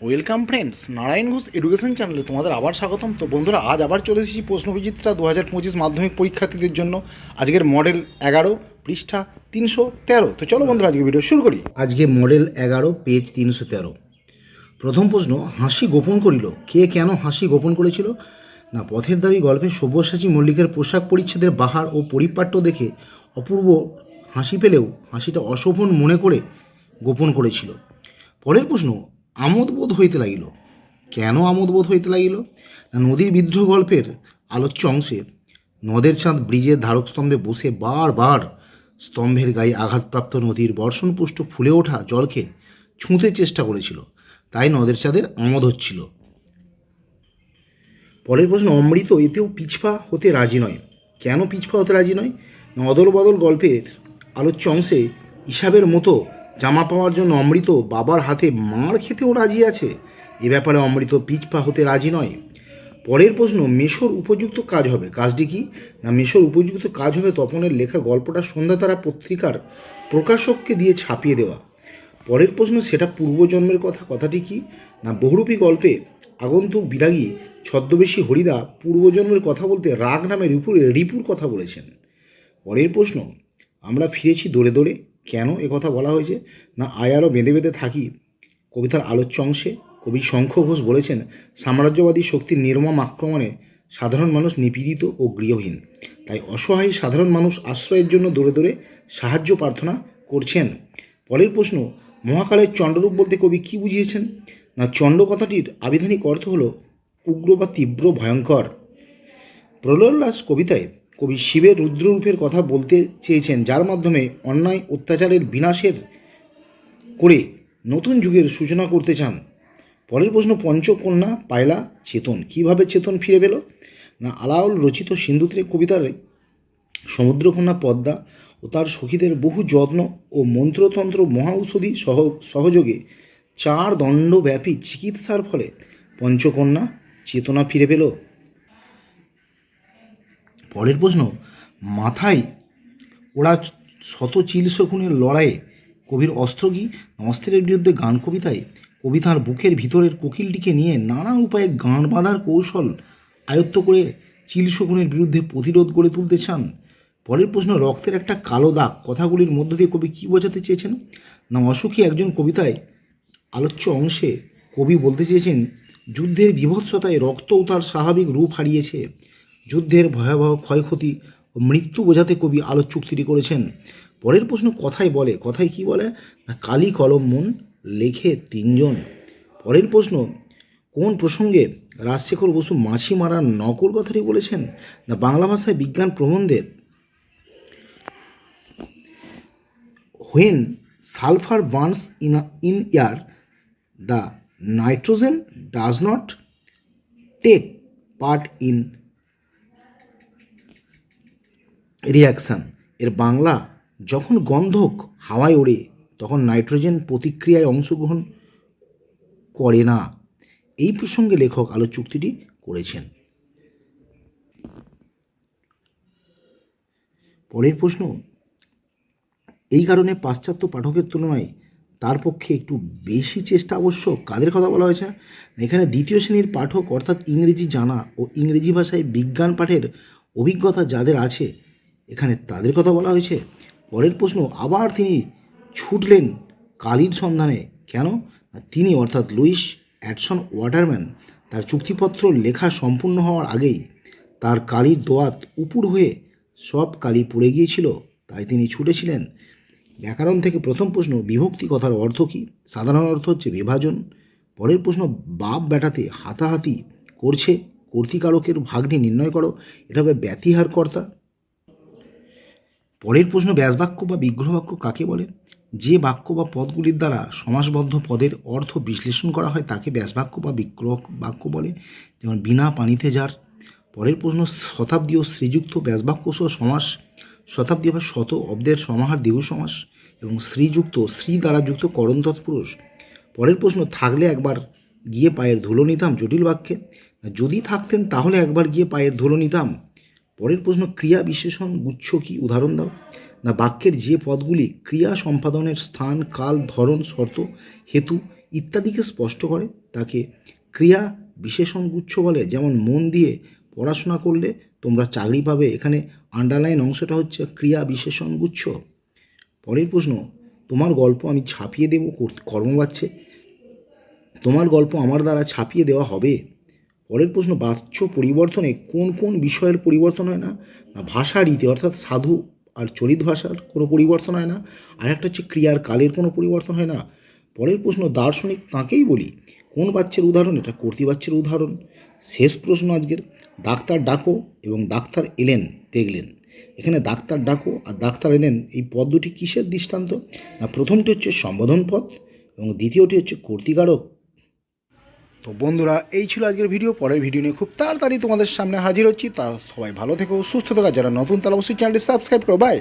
Welcome friends, Narayan Ghosh education চ্যানেলে তোমাদের আবার স্বাগতম। তো বন্ধুরা, আজ আবার চলে এসেছি প্রশ্নবিচিত্রা 2025 মাধ্যমিক পরীক্ষার্থীদের জন্য। আজকের মডেল 11, পৃষ্ঠা 313। তো চলো বন্ধুরা, আজকে ভিডিও শুরু করি। আজকে মডেল 11, পেজ 313। প্রথম প্রশ্ন, হাসি গোপন করিল। কে কেন হাসি গোপন করেছিল? না, পথের দাবি গল্পে সব্যসাচী মল্লিকের পোশাক পরিচ্ছেদের বাহার ও পরিপাট্য দেখে অপূর্ব হাসি পেলেও হাসিটা অশোভন মনে করে গোপন করেছিল। পরের প্রশ্ন, আমোদবোধ হইতে লাগিল। কেন আমোদবোধ হইতে লাগিল? না, নদীর বিদ্রোহ গল্পের আলোচ্য অংশে নদের চাঁদ ব্রিজের ধারকস্তম্ভে বসে বারবার স্তম্ভের গায়ে আঘাতপ্রাপ্ত নদীর বর্ষণপুষ্ট ফুলে ওঠা জলকে ছুঁতে চেষ্টা করেছিল, তাই নদের চাঁদের আমোদ হচ্ছিল। পরের প্রশ্ন, অমৃত এতেও পিছপা হতে রাজি নয়। কেন পিছপা হতে রাজি নয়? না, অদল বদল গল্পের আলোচ্য অংশে হিসাবের মতো জামা পাওয়ার জন্য অমৃত বাবার হাতে মার খেতেও রাজি আছে। এ ব্যাপারে অমৃত পিছপা হতে রাজি নয়। পরের প্রশ্ন, মেশোর উপযুক্ত কাজ হবে। কাজটি কি? না, মেশোর উপযুক্ত কাজ হবে তপনের লেখা গল্পটা সন্ধ্যাতারা পত্রিকার প্রকাশককে দিয়ে ছাপিয়ে দেওয়া। পরের প্রশ্ন, সেটা পূর্বজন্মের কথা। কথাটি কি? না, বহুরূপী গল্পে আগন্তুক বিরাগী ছদ্মবেশী হরিদা পূর্বজন্মের কথা বলতে রাগ নামে রিপুর কথা বলেছেন। পরের প্রশ্ন, আমরা ফিরেছি দৌড়ে দৌড়ে। কেন কথা বলা হয়েছে? না, আয়ারও বেঁধে বেঁধে থাকি কবিতার আলোচ্য অংশে কবি শঙ্খ ঘোষ বলেছেন, সাম্রাজ্যবাদী শক্তির নির্মম আক্রমণে সাধারণ মানুষ নিপীড়িত ও গৃহহীন, তাই অসহায় সাধারণ মানুষ আশ্রয়ের জন্য দৌড়ে দৌড়ে সাহায্য প্রার্থনা করছেন। পরের প্রশ্ন, মহাকালের চণ্ডরূপ বলতে কবি কি বুঝিয়েছেন? না, চণ্ড কথাটির আবিধানিক অর্থ হল উগ্র বা তীব্র, ভয়ঙ্কর। প্রলয়োল্লাস কবিতায় কবি শিবের রুদ্ররূপের কথা বলতে চেয়েছেন, যার মাধ্যমে অন্যায় অত্যাচারের বিনাশের করে নতুন যুগের সূচনা করতে চান। পরের প্রশ্ন, পঞ্চকন্যা পায়লা চেতন। কিভাবে চেতন ফিরে পেল? না, আলাওল রচিত সিন্ধুত্রে কবিতার সমুদ্রকন্যা পদ্মা ও তার সখীদের বহু যত্ন ও মন্ত্রতন্ত্র মহাঔষধি সহযোগে 4 দণ্ডব্যাপী চিকিৎসার ফলে পঞ্চকন্যা চেতনা ফিরে পেল। পরের প্রশ্ন, মাথায় ওরা শত চিল শকুনের লড়াইয়ে কবির অস্ত্র কি? অস্ত্রের বিরুদ্ধে গান কবিতায় কবি তাঁর বুকের ভিতরের কোকিলটিকে নিয়ে নানা উপায়ে গান বাঁধার কৌশল আয়ত্ত করে চিল শকুনের বিরুদ্ধে প্রতিরোধ গড়ে তুলতে চান। পরের প্রশ্ন, রক্তের একটা কালো দাগ কথাগুলির মধ্য দিয়ে কবি কী বোঝাতে চেয়েছেন? না, অসুখী একজন কবিতায় আলোচ্য অংশে কবি বলতে চেয়েছেন, যুদ্ধের বীভৎসতায় রক্তও তার স্বাভাবিক রূপ হারিয়েছে। যুদ্ধের ভয়াবহ ক্ষয়ক্ষতি ও মৃত্যু বোঝাতে কবি আলোকচুক্তিটি করেছেন। পরের প্রশ্ন, কথায় বলে। কথায় কি বলে? না, কালি কলম মন লেখে 3 জন। পরের প্রশ্ন, কোন প্রসঙ্গে রাজশেখর বসু মাছি মারার নকল কথাটি বলেছেন? না, বাংলা ভাষায় বিজ্ঞান প্রবন্ধে when sulfur burns in air, the nitrogen does not take part in reaction. এর বাংলা, যখন গন্ধক হাওয়ায় ওড়ে তখন নাইট্রোজেন প্রতিক্রিয়ায় অংশগ্রহণ করে না। এই প্রসঙ্গে লেখক আলোকচুক্তিটি করেছেন। পরের প্রশ্ন, এই কারণে পাশ্চাত্য পাঠকের তুলনায় তার পক্ষে একটু বেশি চেষ্টা আবশ্যক। কাদের কথা বলা হয়েছে? এখানে দ্বিতীয় শ্রেণীর পাঠক, অর্থাৎ ইংরেজি জানা ও ইংরেজি ভাষায় বিজ্ঞান পাঠের অভিজ্ঞতা যাদের আছে, এখানে তাদের কথা বলা হয়েছে। পরের প্রশ্ন, আবার তিনি ছুটলেন কালির সন্ধানে। কেন? তিনি অর্থাৎ লুইস অ্যাডসন ওয়াটারম্যান তার চুক্তিপত্র লেখা সম্পূর্ণ হওয়ার আগেই তার কালির দোয়াত উপুড় হয়ে সব কালি পড়ে গিয়েছিল, তাই তিনি ছুটেছিলেন। ব্যাকরণ থেকে প্রথম প্রশ্ন, বিভক্তি কথার অর্থ কী? সাধারণ অর্থ হচ্ছে বিভাজন। পরের প্রশ্ন, বাপ বেটাতে হাতাহাতি করছে, কর্তৃকারকের ভাগটি নির্ণয় করো। এটা হবে ব্যতিহার কর্তা। পরের প্রশ্ন, ব্যাসবাক্য বা বিগ্রহ বাক্য কাকে বলে? যে বাক্য বা পদগুলির দ্বারা সমাসবদ্ধ পদের অর্থ বিশ্লেষণ করা হয় তাকে ব্যাসবাক্য বা বিগ্রহ বাক্য বলে, যেমন বিনা পানিতে যার। পরের প্রশ্ন, শতাব্দী ও শ্রীযুক্ত ব্যাসবাক্য সহ সমাস। শতাব্দী বা শত অব্দের সমাহার দ্বিগু সমাস, এবং শ্রীযুক্ত শ্রী দ্বারা যুক্ত করণ তৎপুরুষ। পরের প্রশ্ন, থাকলে একবার গিয়ে পায়ের ধুলো নিতাম জটিল বাক্যে। যদি থাকতেন তাহলে একবার গিয়ে পায়ের ধুলো নিতাম। পরের প্রশ্ন, ক্রিয়া বিশেষণ গুচ্ছ কি? উদাহরণ দাও। না, বাক্যের যে পদগুলি ক্রিয়া সম্পাদনের স্থান, কাল, ধরন, শর্ত, হেতু ইত্যাদিকে স্পষ্ট করে তাকে ক্রিয়া বিশেষণ গুচ্ছ বলে। যেমন মন দিয়ে পড়াশোনা করলে তোমরা চাকরি পাবে, এখানে আন্ডারলাইন অংশটা হচ্ছে ক্রিয়া বিশেষণ গুচ্ছ। পরের প্রশ্ন, তোমার গল্প আমি ছাপিয়ে দেব কর্মবাচ্যে, তোমার গল্প আমার দ্বারা ছাপিয়ে দেওয়া হবে। পরের প্রশ্ন, বাচ্য পরিবর্তনে কোন কোন বিষয়ের পরিবর্তন হয় না? ভাষা রীতি অর্থাৎ সাধু আর চলিত ভাষার কোনো পরিবর্তন হয় না। আর একটা হচ্ছে ক্রিয়ার কালের কোনো পরিবর্তন হয় না। পরের প্রশ্ন, দার্শনিক তাকেই বলি কোন বাচ্যের উদাহরণ? এটা কর্তৃবাচ্যের উদাহরণ। শেষ প্রশ্ন আজকের, ডাক্তার ডাকো এবং ডাক্তার এলেন দেখলেন। এখানে ডাক্তার ডাকো আর ডাক্তার এলেন এই পদ দুটি কিসের দৃষ্টান্ত? না প্রথমটি হচ্ছে সম্বোধন পদ এবং দ্বিতীয়টি হচ্ছে কর্তৃকারক। তো বন্ধুরা, এই ছিল আজকের ভিডিও। পরের ভিডিও নিয়ে খুব তাড়াতাড়ি তোমাদের সামনে হাজির হচ্ছি। তা সবাই ভালো থেকো, সুস্থ থেকো। যারা নতুন তারা অবশ্যই চ্যানেলটি সাবস্ক্রাইব করো। বাই।